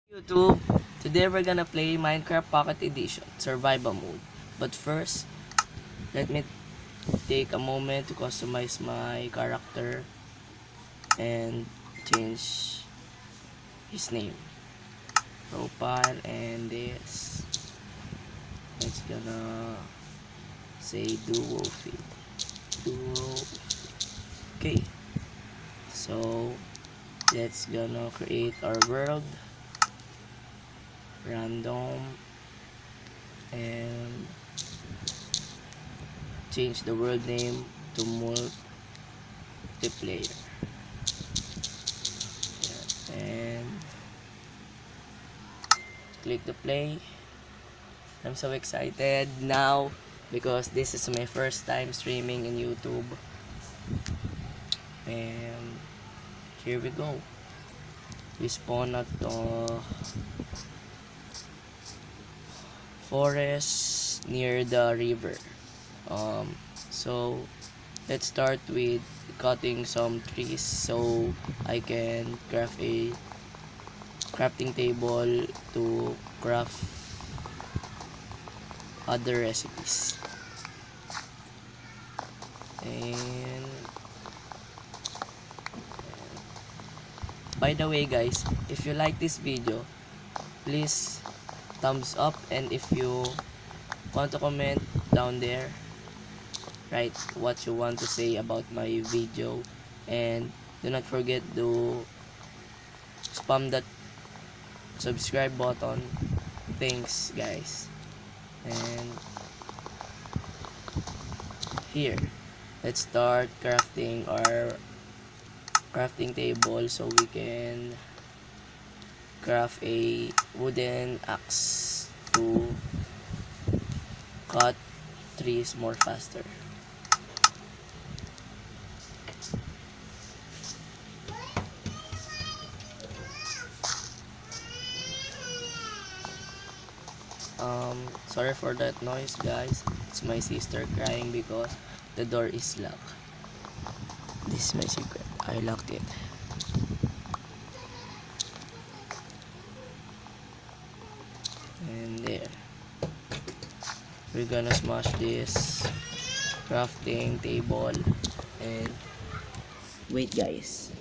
YouTube, today we're gonna play Minecraft Pocket Edition Survival Mode. But first, let me take a moment to customize my character and change his name. Profile and this. It's gonna say Duo Feed. Duo. Okay. So let's gonna create our world. Random and change the world name to multiplayer. Yeah. And click the play. I'm so excited now because this is my first time streaming in YouTube. And here we go. We spawn at the forest near the river. So let's start with cutting some trees so I can craft a crafting table to craft other recipes. And by the way guys, if you like this video, please thumbs up, and if you want to comment down there, write what you want to say about my video, and do not forget to spam that subscribe button. Thanks guys. And here, let's start crafting our crafting table so we can craft a wooden axe to cut trees more faster. Sorry for that noise guys, it's my sister crying because the door is locked. This is my secret, I locked it. And there, we're gonna smash this crafting table. And wait guys,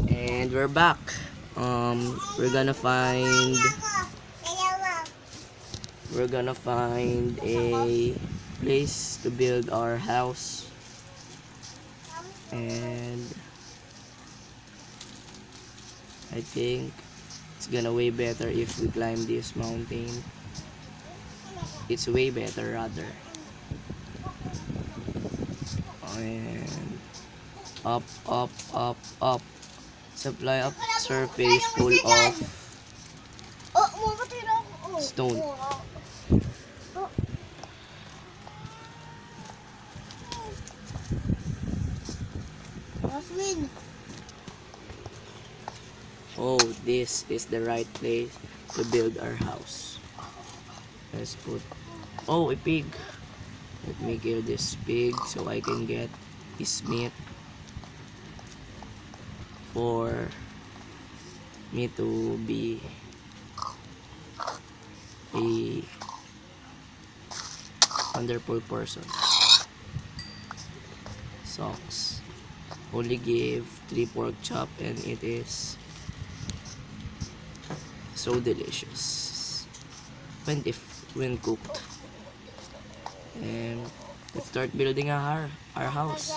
and we're back. We're gonna find a place to build our house. And I think it's gonna way better if we climb this mountain. It's way better rather. And up, up, up, up. Supply up surface full of stone. Oh, this is the right place to build our house. Let's put, oh, a pig. Let me kill this pig so I can get his meat for me to be a wonderful person. Socks. Only give 3 pork chop and it is so delicious when cooked. And let's start building our house.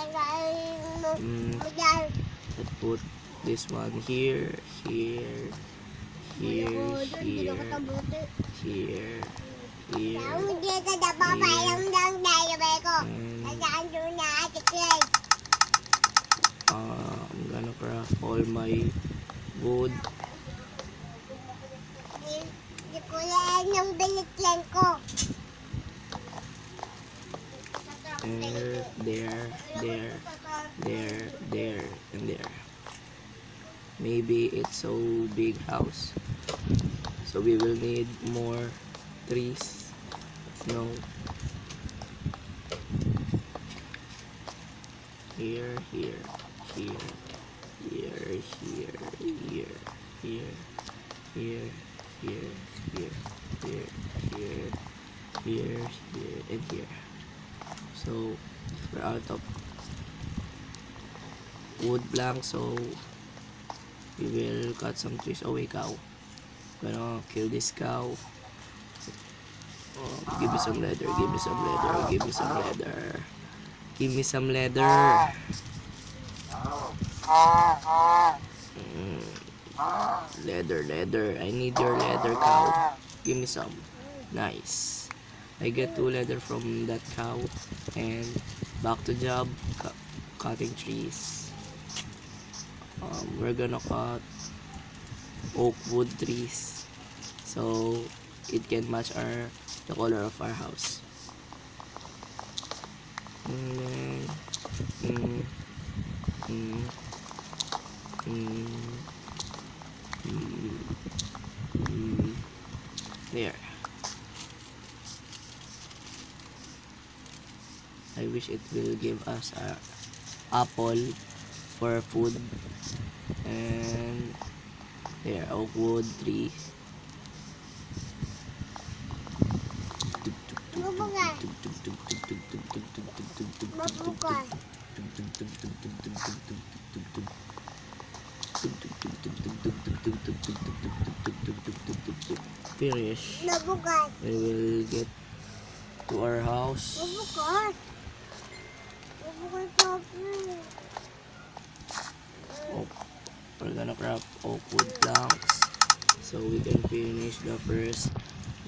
Let's put this one here, here, here, here, here, here, I'm gonna craft all my wood. There, and there. Maybe it's so big house, so we will need more trees No. Here, here, here, here, here, here, here, here, here, here, here, here, here, here, and here. So we're out of wood plank, so we will cut some trees away. Cow, gonna kill this cow. Oh, give me some leather, give me some leather, give me some leather, give me some leather. Leather, I need your leather, cow. Give me some. Nice. I get 2 leather from that cow, and back to job, cutting trees. We're gonna cut oak wood trees so it can match the color of our house. There. I wish it will give us a apple for food. And there, oak wood tree. Finish. We will get to our house. Oh, we're gonna craft oak wood planks so we can finish the first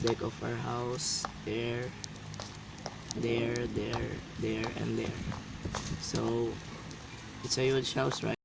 deck of our house. There, and there. So it's a huge house, right?